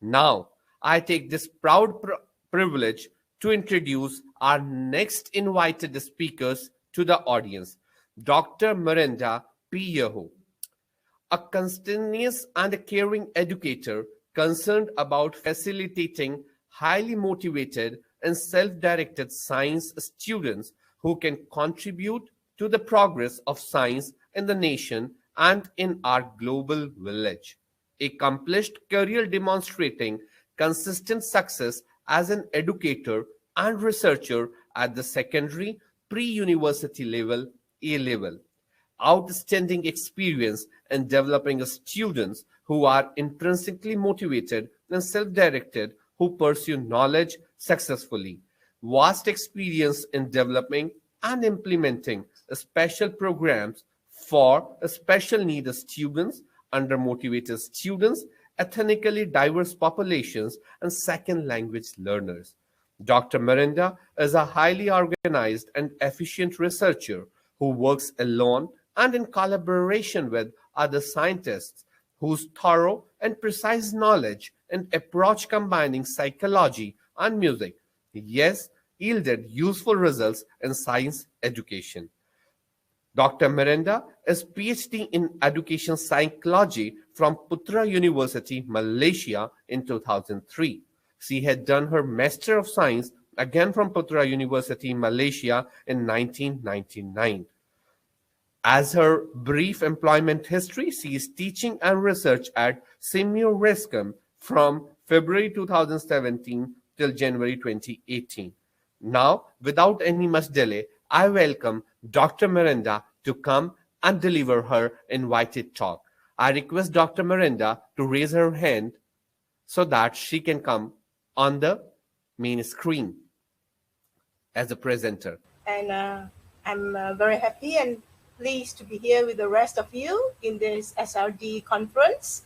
Now, I take this proud privilege to introduce our next invited speakers to the audience, Dr. Miranda P. Yeoh, a conscientious and a caring educator concerned about facilitating highly motivated and self-directed science students who can contribute to the progress of science in the nation and in our global village. Accomplished career demonstrating consistent success as an educator and researcher at the secondary, pre-university level, A level, outstanding experience in developing students who are intrinsically motivated and self-directed, who pursue knowledge successfully, vast experience in developing and implementing special programs for special needs students, undermotivated students, ethnically diverse populations, and second language learners. Dr. Miranda is a highly organized and efficient researcher who works alone and in collaboration with other scientists whose thorough and precise knowledge and approach combining psychology and music, yes, yielded useful results in science education. Dr. Miranda is PhD in Education Psychology from Putra University, Malaysia in 2003. She had done her Master of Science again from Putra University, Malaysia in 1999. As her brief employment history, she is teaching and research at Simeo Rescom from February 2017 till January 2018. Now, without any much delay, I welcome Dr. Miranda to come and deliver her invited talk. I request Dr. Miranda to raise her hand so that she can come on the main screen as a presenter. And I'm very happy and pleased to be here with the rest of you in this SRD conference.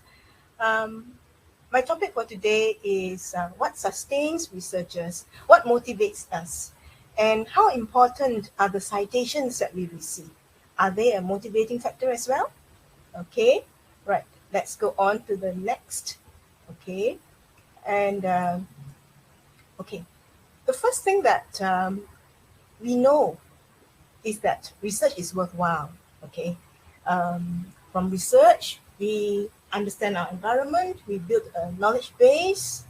My topic for today is what sustains researchers, what motivates us, and how important are the citations that we receive? Are they a motivating factor as well? Okay, right, let's go on to the next. Okay, and okay, the first thing that we know is that research is worthwhile. Okay, from research, we understand our environment, we build a knowledge base,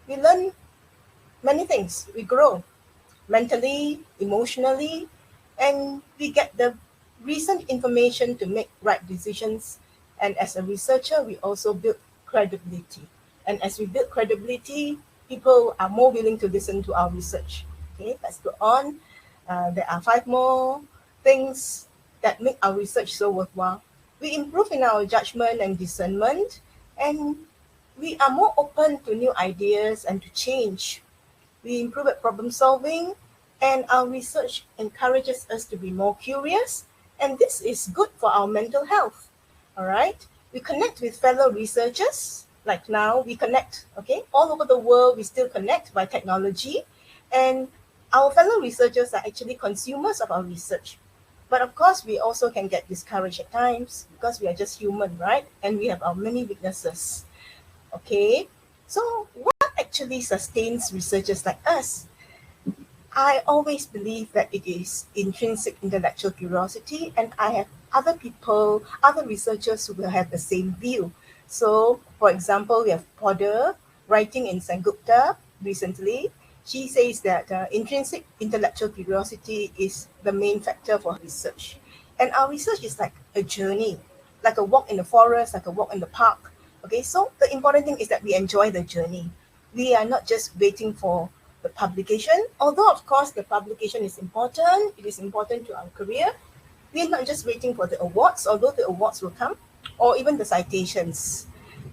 we learn many things, we grow mentally, emotionally, and we get the recent information to make right decisions. And as a researcher, we also build credibility. And as we build credibility, people are more willing to listen to our research. Okay, let's go on. There are 5 more things that make our research so worthwhile. We improve in our judgment and discernment, and we are more open to new ideas and to change. We improve at problem solving, and our research encourages us to be more curious, and this is good for our mental health. All right, we connect with fellow researchers. Like now, we connect, okay, all over the world, we still connect by technology, and our fellow researchers are actually consumers of our research. But of course, we also can get discouraged at times because we are just human, right? And we have our many weaknesses. Okay, so what actually sustains researchers like us? I always believe that it is intrinsic intellectual curiosity, and I have other people, other researchers who will have the same view. So, for example, we have Potter writing in Sengupta recently. She says that intrinsic intellectual curiosity is the main factor for research. And our research is like a journey, like a walk in the forest, like a walk in the park. Okay, so the important thing is that we enjoy the journey. We are not just waiting for the publication, although of course the publication is important, it is important to our career. We are not just waiting for the awards, although the awards will come, or even the citations.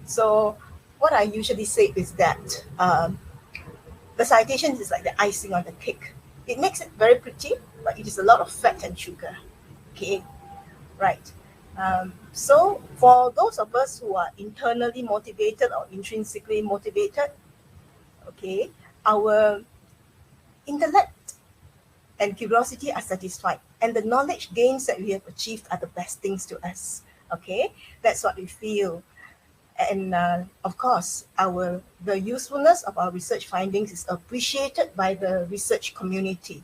So what I usually say is that the citations is like the icing on the cake. It makes it very pretty, but it is a lot of fat and sugar. Okay, right. So for those of us who are internally motivated or intrinsically motivated, okay, our intellect and curiosity are satisfied, and the knowledge gains that we have achieved are the best things to us. Okay, that's what we feel. And of course, the usefulness of our research findings is appreciated by the research community.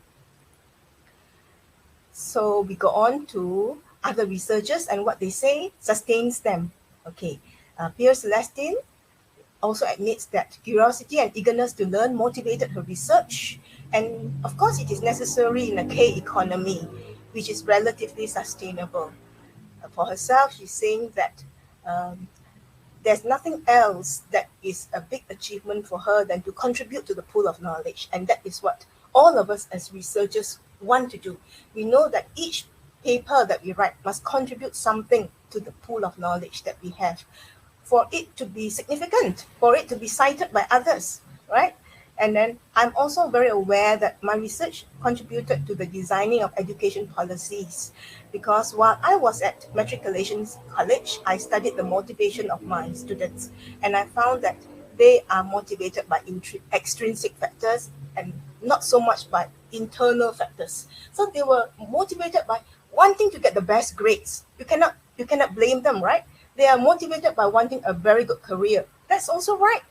So we go on to other researchers and what they say sustains them. Okay, Pierre Celestine also admits that curiosity and eagerness to learn motivated her research. And of course, it is necessary in a K economy, which is relatively sustainable. For herself, she's saying that um, there's nothing else that is a big achievement for her than to contribute to the pool of knowledge. And that is what all of us as researchers want to do. We know that each paper that we write must contribute something to the pool of knowledge that we have for it to be significant, for it to be cited by others, right? And then I'm also very aware that my research contributed to the designing of education policies, because while I was at Matriculation College, I studied the motivation of my students, and I found that they are motivated by extrinsic factors and not so much by internal factors. So they were motivated by wanting to get the best grades. You cannot blame them, right? They are motivated by wanting a very good career. That's also right.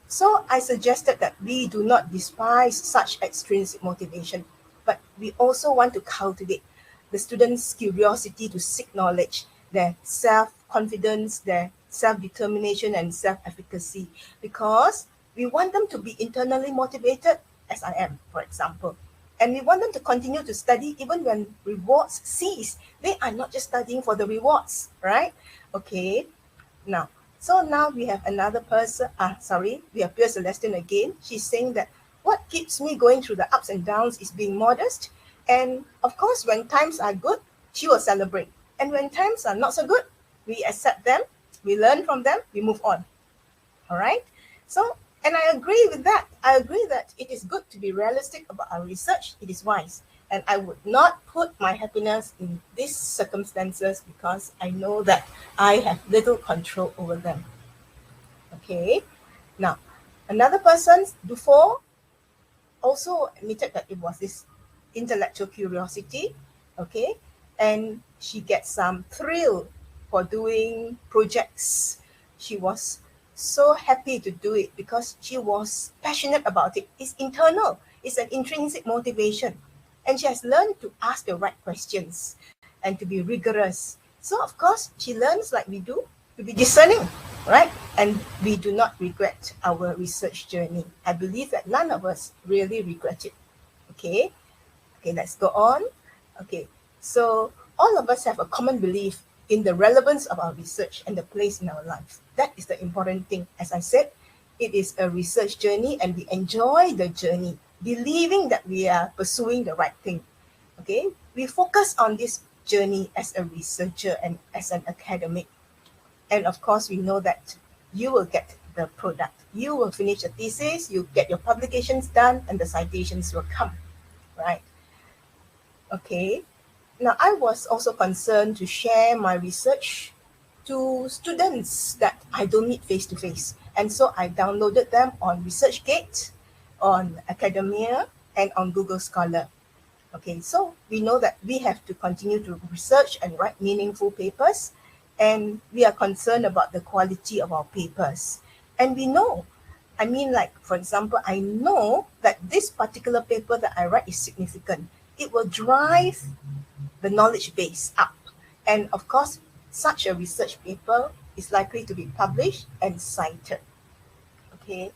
So I suggested that we do not despise such extrinsic motivation, but we also want to cultivate the students' curiosity to seek knowledge, their self-confidence, their self-determination and self-efficacy, because we want them to be internally motivated, as I am, for example. And we want them to continue to study even when rewards cease. They are not just studying for the rewards, right? Okay, now we have another person, we have Pierre Celestine again. She's saying that what keeps me going through the ups and downs is being modest. And of course, when times are good, she will celebrate. And when times are not so good, we accept them, we learn from them, we move on. All right? So, and I agree with that. I agree that it is good to be realistic about our research. It is wise. And I would not put my happiness in these circumstances because I know that I have little control over them. Okay. Now, another person, Dufour, also admitted that it was this intellectual curiosity. Okay. And she gets some thrill for doing projects. She was so happy to do it because she was passionate about it. It's internal. It's an intrinsic motivation. And she has learned to ask the right questions and to be rigorous. So, of course, she learns like we do to be discerning, right? And we do not regret our research journey. I believe that none of us really regret it. Okay, let's go on. Okay, so all of us have a common belief in the relevance of our research and the place in our life. That is the important thing. As I said, it is a research journey and we enjoy the journey, believing that we are pursuing the right thing. Okay, we focus on this journey as a researcher and as an academic. And of course, we know that you will get the product. You will finish a thesis, you get your publications done, and the citations will come, right? Okay. Now, I was also concerned to share my research to students that I don't meet face-to-face. And so I downloaded them on ResearchGate, on Academia, and on Google Scholar. Okay, so we know that we have to continue to research and write meaningful papers, and we are concerned about the quality of our papers. And we know, for example, I know that this particular paper that I write is significant. It will drive the knowledge base up. And of course, such a research paper is likely to be published and cited. Okay,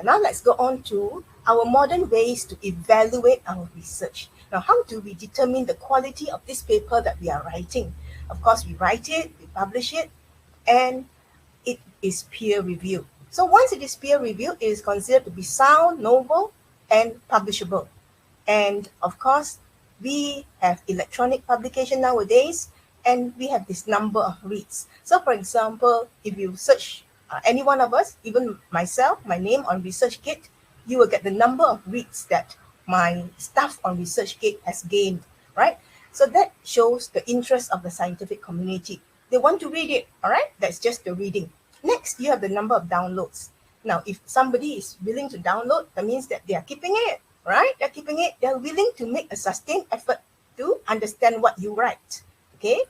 now let's go on to our modern ways to evaluate our research. Now, how do we determine the quality of this paper that we are writing? Of course, we write it, we publish it, and it is peer reviewed. So once it is peer reviewed, it is considered to be sound, novel, and publishable. And of course, we have electronic publication nowadays, and we have this number of reads. So for example, if you search any one of us, even myself, my name on ResearchGate, you will get the number of reads that my staff on ResearchGate has gained, right? So that shows the interest of the scientific community. They want to read it, all right? That's just the reading. Next, you have the number of downloads. Now, if somebody is willing to download, that means that they are keeping it, right? They're keeping it. They're willing to make a sustained effort to understand what you write, okay?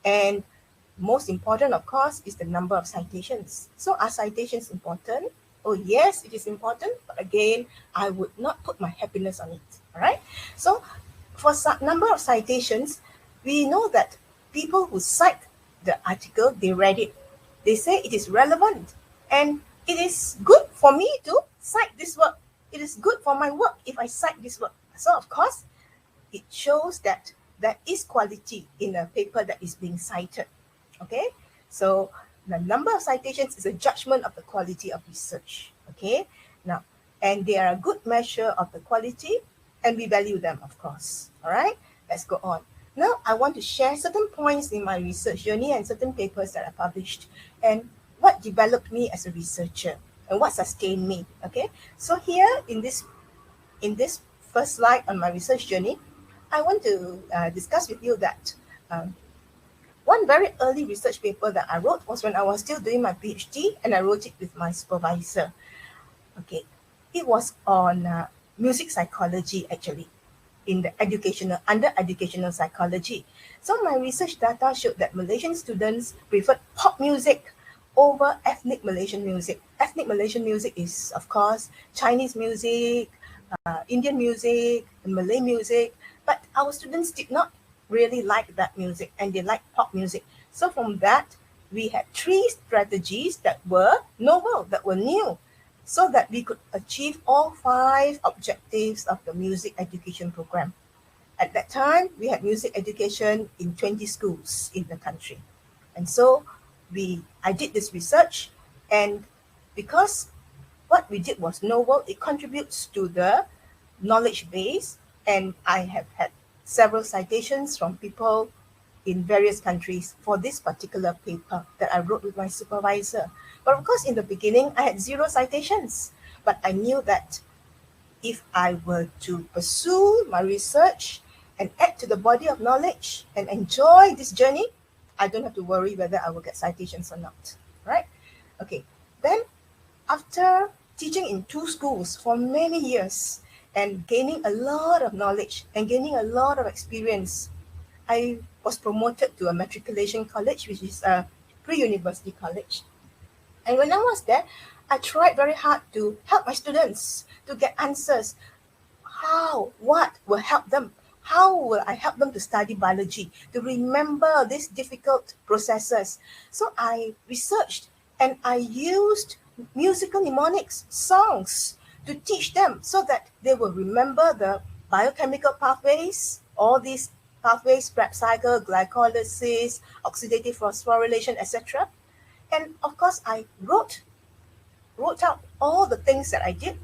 And most important, of course, is the number of citations. So are citations important? Oh, yes, it is important. But again, I would not put my happiness on it. All right. So for number of citations, we know that people who cite the article, they read it. They say it is relevant. And it is good for me to cite this work. It is good for my work if I cite this work. So of course, it shows that there is quality in a paper that is being cited. Okay, so the number of citations is a judgment of the quality of research. Okay, now, and they are a good measure of the quality, and we value them, of course. All right, let's go on. Now, I want to share certain points in my research journey and certain papers that I published, and what developed me as a researcher and what sustained me. Okay, so here in this first slide on my research journey, I want to discuss with you that one very early research paper that I wrote was when I was still doing my PhD, and I wrote it with my supervisor. Okay, it was on music psychology, actually, in the under educational psychology. So my research data showed that Malaysian students preferred pop music over ethnic Malaysian music. Ethnic Malaysian music is, of course, Chinese music, Indian music, and Malay music, but our students did not really like that music, and they like pop music. So from that, we had 3 strategies that were novel, that were new, so that we could achieve all 5 objectives of the music education program. At that time, we had music education in 20 schools in the country. And so I did this research, and because what we did was novel, it contributes to the knowledge base, and I have had several citations from people in various countries for this particular paper that I wrote with my supervisor. But of course, in the beginning, I had 0 citations, but I knew that if I were to pursue my research and add to the body of knowledge and enjoy this journey, I don't have to worry whether I will get citations or not, right? Okay, then after teaching in 2 schools for many years and gaining a lot of knowledge and gaining a lot of experience, I was promoted to a matriculation college, which is a pre-university college. And when I was there, I tried very hard to help my students to get answers. What will help them? How will I help them to study biology, to remember these difficult processes? So I researched and I used musical mnemonics, songs, to teach them so that they will remember the biochemical pathways, all these pathways, Krebs cycle, glycolysis, oxidative phosphorylation, etc. And of course, I wrote out all the things that I did.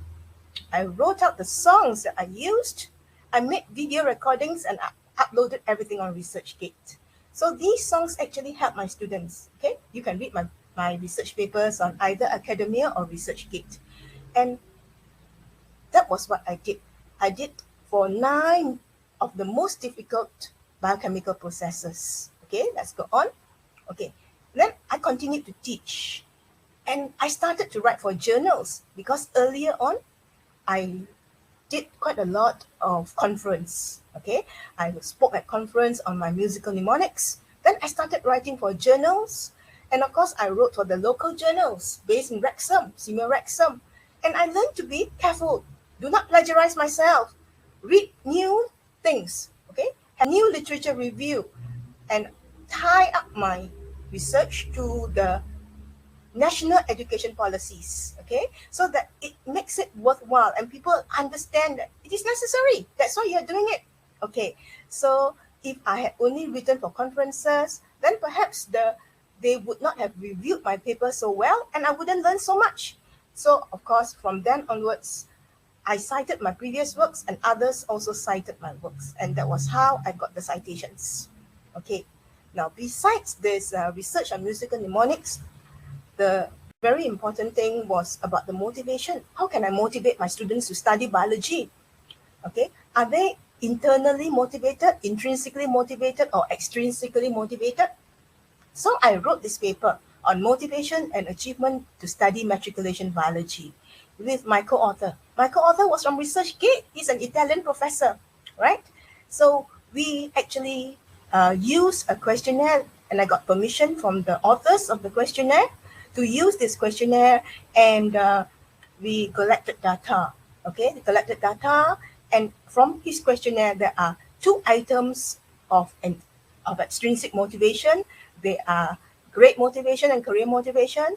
I wrote out the songs that I used. I made video recordings and uploaded everything on ResearchGate. So these songs actually help my students. Okay, you can read my research papers on either academia or ResearchGate. And that was what I did. I did for 9 of the most difficult biochemical processes. Okay, let's go on. Okay, then I continued to teach. And I started to write for journals because earlier on, I did quite a lot of conference. Okay, I spoke at conference on my musical mnemonics. Then I started writing for journals. And of course, I wrote for the local journals based in Wrexham, Seymour Wrexham. And I learned to be careful. Do not plagiarize myself. Read new things, okay? Have new literature review and tie up my research to the national education policies, okay? So that it makes it worthwhile and people understand that it is necessary. That's why you're doing it, okay? So if I had only written for conferences, then perhaps they would not have reviewed my paper so well and I wouldn't learn so much. So of course, from then onwards, I cited my previous works and others also cited my works. And that was how I got the citations. Okay, now besides this research on musical mnemonics, the very important thing was about the motivation. How can I motivate my students to study biology? Okay, are they internally motivated, intrinsically motivated, or extrinsically motivated? So I wrote this paper on motivation and achievement to study matriculation biology with my co-author. My co-author was from ResearchGate. He's an Italian professor, right? So we actually used a questionnaire and I got permission from the authors of the questionnaire to use this questionnaire, and we collected data. Okay, we collected data, and from his questionnaire, there are 2 items of extrinsic motivation. They are grade motivation and career motivation.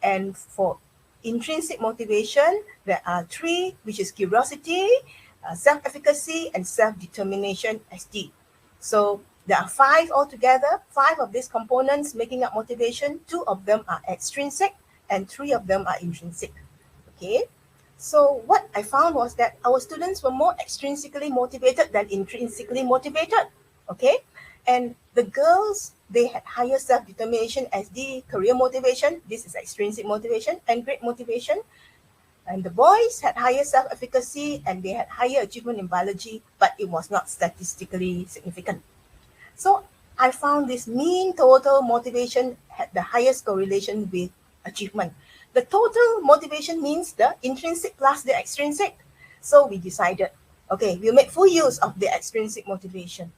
And for intrinsic motivation, there are 3, which is curiosity, self-efficacy, and self-determination, SD. So there are 5 altogether, 5 of these components making up motivation. 2 of them are extrinsic and 3 of them are intrinsic. Okay, so what I found was that our students were more extrinsically motivated than intrinsically motivated. Okay, and the girls, they had higher self-determination as the career motivation. This is extrinsic motivation and grade motivation. And the boys had higher self-efficacy and they had higher achievement in biology, but it was not statistically significant. So I found this mean total motivation had the highest correlation with achievement. The total motivation means the intrinsic plus the extrinsic. So we decided, okay, we'll make full use of the extrinsic motivation.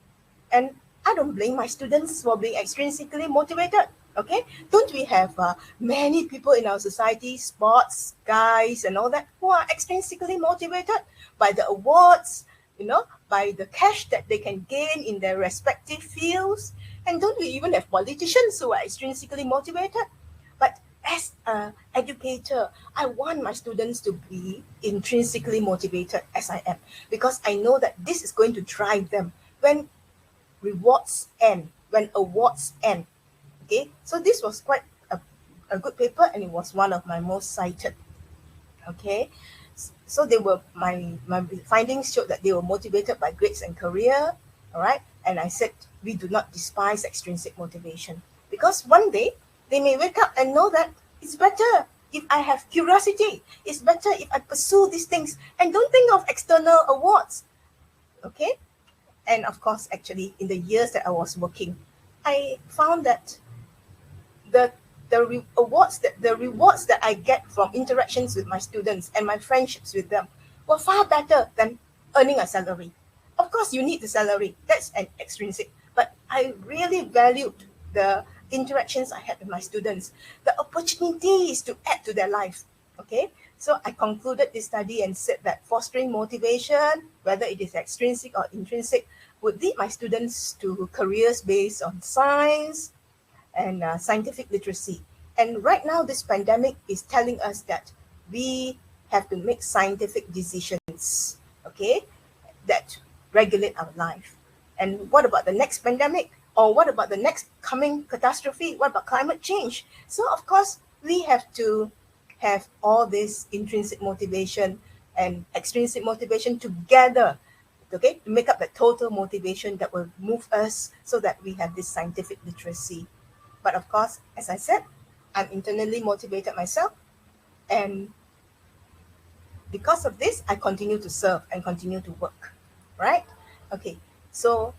And I don't blame my students for being extrinsically motivated. Okay, don't we have many people in our society, sports guys and all that, who are extrinsically motivated by the awards, by the cash that they can gain in their respective fields? And don't we even have politicians who are extrinsically motivated? But as an educator, I want my students to be intrinsically motivated as I am, because I know that this is going to drive them when rewards end, when awards end. Okay, so this was quite a good paper, and it was one of my most cited. Okay, so they were my findings showed that they were motivated by grades and career. All right, and I said we do not despise extrinsic motivation, because one day they may wake up and know that it's better if I have curiosity. It's better if I pursue these things and don't think of external awards. Okay, and of course, actually, in the years that I was working, I found that the rewards that I get from interactions with my students and my friendships with them were far better than earning a salary. Of course, you need the salary. That's an extrinsic. But I really valued the interactions I had with my students, the opportunities to add to their life. Okay, so I concluded this study and said that fostering motivation, whether it is extrinsic or intrinsic, would lead my students to careers based on science and scientific literacy. And right now, this pandemic is telling us that we have to make scientific decisions, okay, that regulate our life. And what about the next pandemic? Or what about the next coming catastrophe? What about climate change? So, of course, we have to have all this intrinsic motivation and extrinsic motivation together, okay, to make up the total motivation that will move us so that we have this scientific literacy. But of course, as I said, I'm internally motivated myself, and because of this, I continue to serve and continue to work, right? Okay, so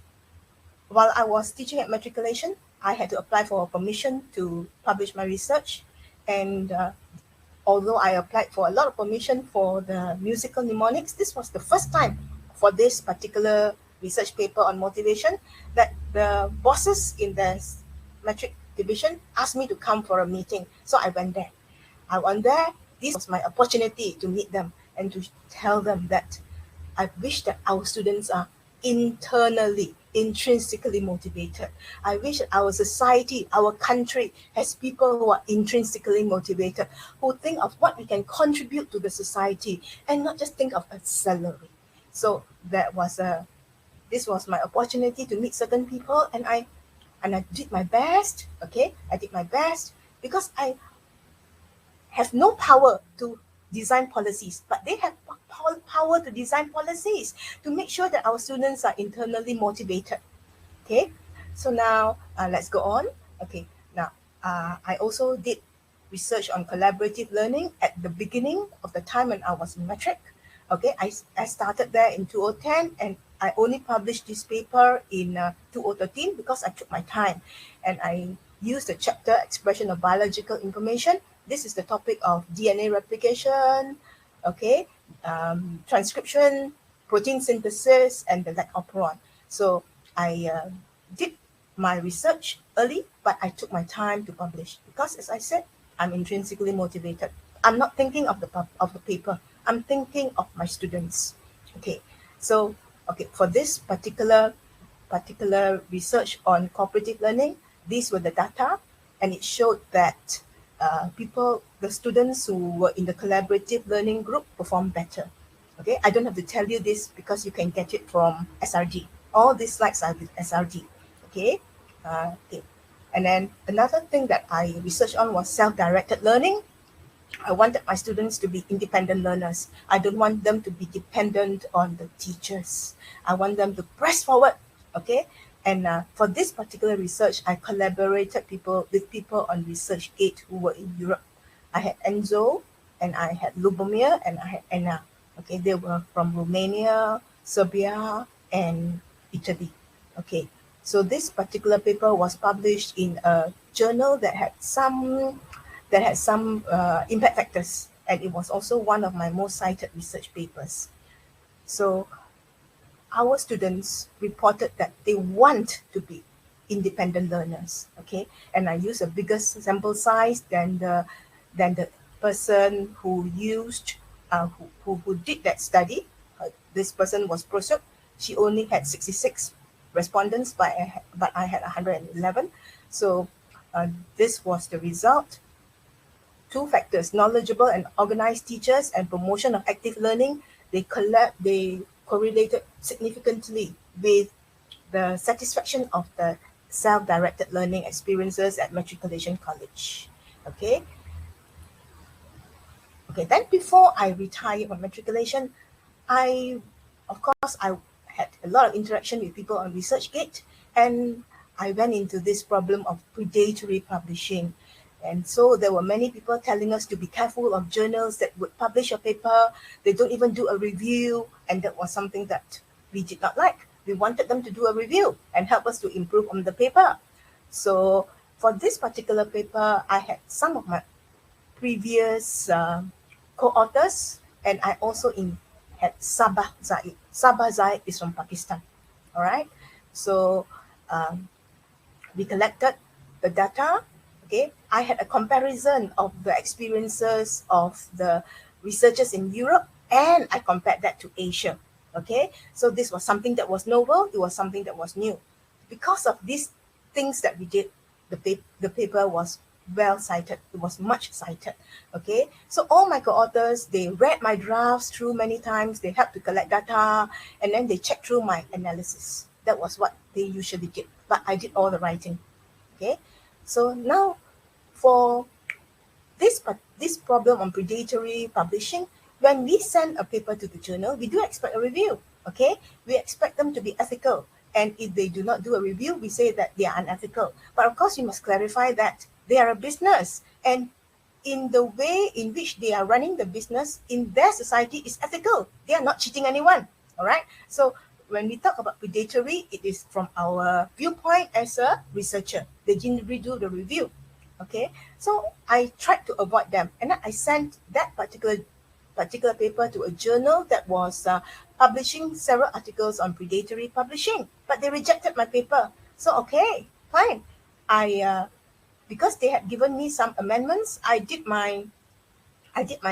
while I was teaching at matriculation, I had to apply for permission to publish my research, and although I applied for a lot of permission for the musical mnemonics, this was the first time for this particular research paper on motivation that the bosses in the matric division asked me to come for a meeting. So I went there. This was my opportunity to meet them and to tell them that I wish that our students are intrinsically motivated. I wish that our society, our country has people who are intrinsically motivated, who think of what we can contribute to the society and not just think of a salary. So this was my opportunity to meet certain people, and I did my best. Okay, I did my best because I have no power to design policies, but they have power to design policies to make sure that our students are internally motivated. Okay, so now let's go on. Okay, now I also did research on collaborative learning at the beginning of the time when I was in matric. Okay, I started there in 2010, and I only published this paper in 2013 because I took my time, and I used the chapter expression of biological information. This is the topic of DNA replication, okay, transcription, protein synthesis, and the lac operon. So I did my research early, but I took my time to publish because, as I said, I'm intrinsically motivated. I'm not thinking of the paper. I'm thinking of my students. Okay, so for this particular research on cooperative learning, these were the data, and it showed that the students who were in the collaborative learning group performed better. Okay, I don't have to tell you this because you can get it from SRD. All these slides are with SRD. Okay, okay. And then another thing that I researched on was self-directed learning. I wanted my students to be independent learners. I don't want them to be dependent on the teachers. I want them to press forward. Okay, and for this particular research, I collaborated with people on ResearchGate who were in Europe. I had Enzo, and I had Lubomir, and I had Anna. Okay, they were from Romania, Serbia, and Italy. Okay, so this particular paper was published in a journal that had some impact factors, and it was also one of my most cited research papers. So our students reported that they want to be independent learners. Okay, and I use a bigger sample size than the person who used who did that study. This person was Prosuk. She only had 66 respondents, but I had 111. So this was the result. Two factors: knowledgeable and organized teachers and promotion of active learning. They correlated significantly with the satisfaction of the self-directed learning experiences at Matriculation College. Okay. Okay, then before I retired from matriculation, I had a lot of interaction with people on ResearchGate, and I went into this problem of predatory publishing. And so there were many people telling us to be careful of journals that would publish a paper. They don't even do a review, and that was something that we did not like. We wanted them to do a review and help us to improve on the paper. So for this particular paper, I had some of my previous co-authors, and I also had Sabah Zaid. Sabah Zaid is from Pakistan. All right. So we collected the data. Okay, I had a comparison of the experiences of the researchers in Europe, and I compared that to Asia. Okay, so this was something that was novel. It was something that was new. Because of these things that we did, the paper was well cited. It was much cited. Okay, so all my co-authors, they read my drafts through many times. They helped to collect data, and then they checked through my analysis. That was what they usually did, but I did all the writing. Okay, so now for this problem on predatory publishing, when we send a paper to the journal, we do expect a review. Okay, we expect them to be ethical, and if they do not do a review, we say that they are unethical. But of course, we must clarify that they are a business, and in the way in which they are running the business in their society is ethical. They are not cheating anyone. All right. So when we talk about predatory, it is from our viewpoint as a researcher. They didn't redo the review. Okay. So I tried to avoid them, and I sent that particular paper to a journal that was publishing several articles on predatory publishing, but they rejected my paper. So okay, fine. Because they had given me some amendments, I did my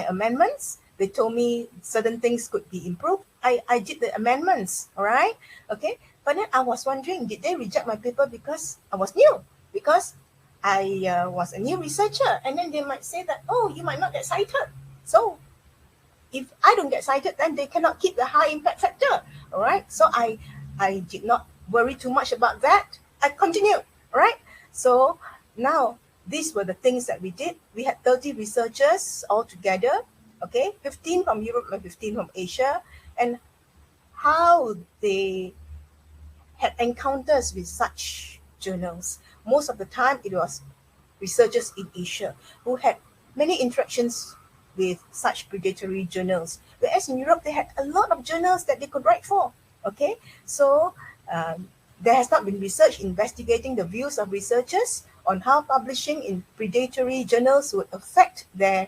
amendments. They told me certain things could be improved. I did the amendments, all right? Okay, but then I was wondering, did they reject my paper because I was new? Because I was a new researcher, and then they might say that, oh, you might not get cited. So if I don't get cited, then they cannot keep the high impact factor, all right? So I did not worry too much about that. I continued, all right? So now, these were the things that we did. We had 30 researchers all together, okay, 15 from Europe and 15 from Asia, and how they had encounters with such journals. Most of the time, it was researchers in Asia who had many interactions with such predatory journals, whereas in Europe, they had a lot of journals that they could write for, okay? So there has not been research investigating the views of researchers on how publishing in predatory journals would affect their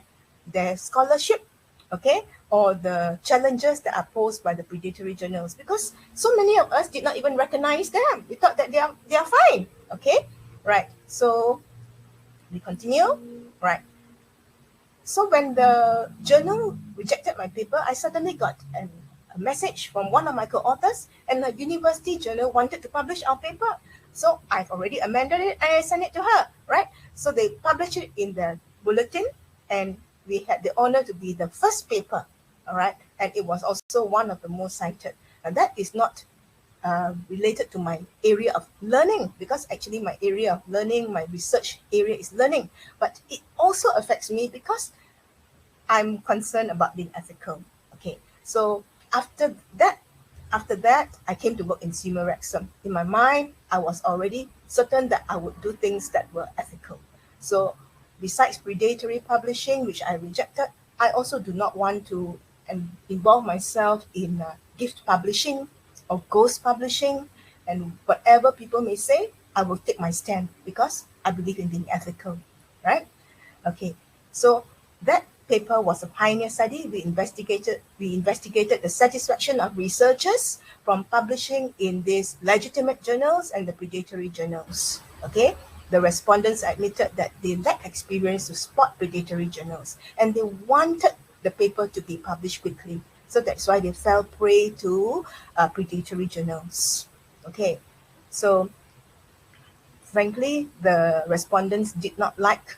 scholarship, okay, or the challenges that are posed by the predatory journals, because so many of us did not even recognize them. We thought that they are fine, Okay, right. So we continue. Right. So when the journal rejected my paper, I suddenly got a message from one of my co-authors, and the university journal wanted to publish our paper. So I've already amended it and I sent it to her, right? So they published it in the bulletin, and we had the honor to be the first paper, all right? And it was also one of the most cited. And that is not related to my area of learning, because actually my area of learning, my research area is learning, but it also affects me because I'm concerned about being ethical. Okay, so after that, I came to work in Simorexum. In my mind, I was already certain that I would do things that were ethical. So besides predatory publishing, which I rejected, I also do not want to involve myself in gift publishing or ghost publishing, and whatever people may say, I will take my stand because I believe in being ethical, right? Okay, so that paper was a pioneer study. We investigated the satisfaction of researchers from publishing in these legitimate journals and the predatory journals. Okay, the respondents admitted that they lacked experience to spot predatory journals, and they wanted the paper to be published quickly. So that's why they fell prey to predatory journals. Okay, so frankly, the respondents did not like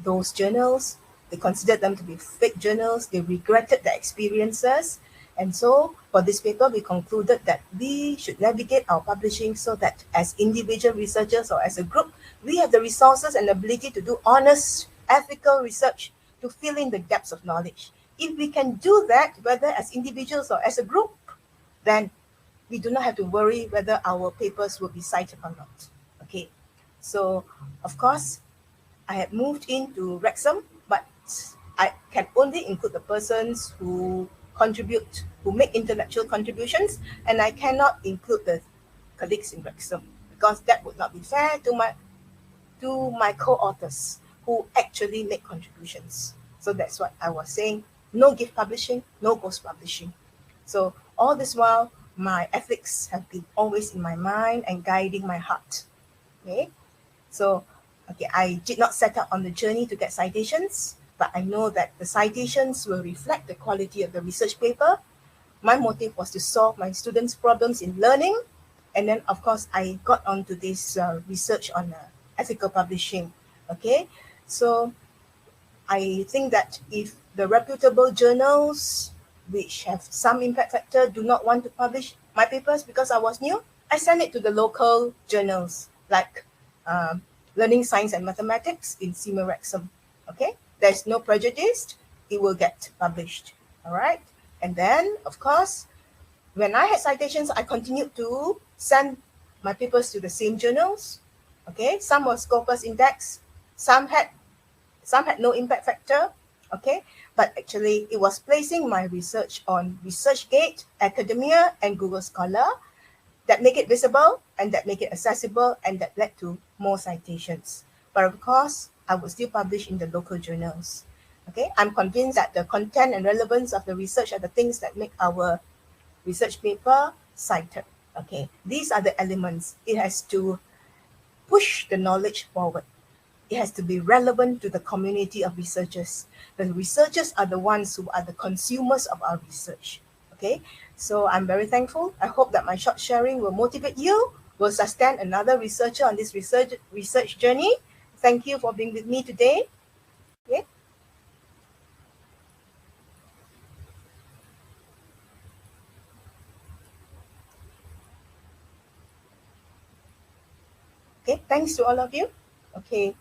those journals. They considered them to be fake journals. They regretted their experiences. And so for this paper, we concluded that we should navigate our publishing so that as individual researchers or as a group, we have the resources and ability to do honest, ethical research to fill in the gaps of knowledge. If we can do that, whether as individuals or as a group, then we do not have to worry whether our papers will be cited or not. Okay, so of course, I had moved into Wrexham, but I can only include the persons who contribute, who make intellectual contributions, and I cannot include the colleagues in Wrexham because that would not be fair to my co-authors who actually make contributions. So that's what I was saying. No gift publishing, no ghost publishing. So all this while, my ethics have been always in my mind and guiding my heart. Okay, so okay, I did not set out on the journey to get citations, but I know that the citations will reflect the quality of the research paper. My motive was to solve my students' problems in learning, and then of course I got onto this research on ethical publishing. Okay, so I think that if the reputable journals which have some impact factor do not want to publish my papers because I was new, I send it to the local journals like Learning Science and Mathematics in Simorexum. Okay, there's no prejudice, it will get published. All right, and then of course, when I had citations, I continued to send my papers to the same journals. Okay, some were Scopus Index, some had no impact factor, okay? But actually, it was placing my research on ResearchGate, Academia, and Google Scholar that make it visible and that make it accessible and that led to more citations. But of course, I would still publish in the local journals, okay? I'm convinced that the content and relevance of the research are the things that make our research paper cited, okay? These are the elements. It has to push the knowledge forward. It has to be relevant to the community of researchers. The researchers are the ones who are the consumers of our research. Okay, so I'm very thankful. I hope that my short sharing will motivate you, will sustain another researcher on this research journey. Thank you for being with me today. Okay, okay, thanks to all of you. Okay,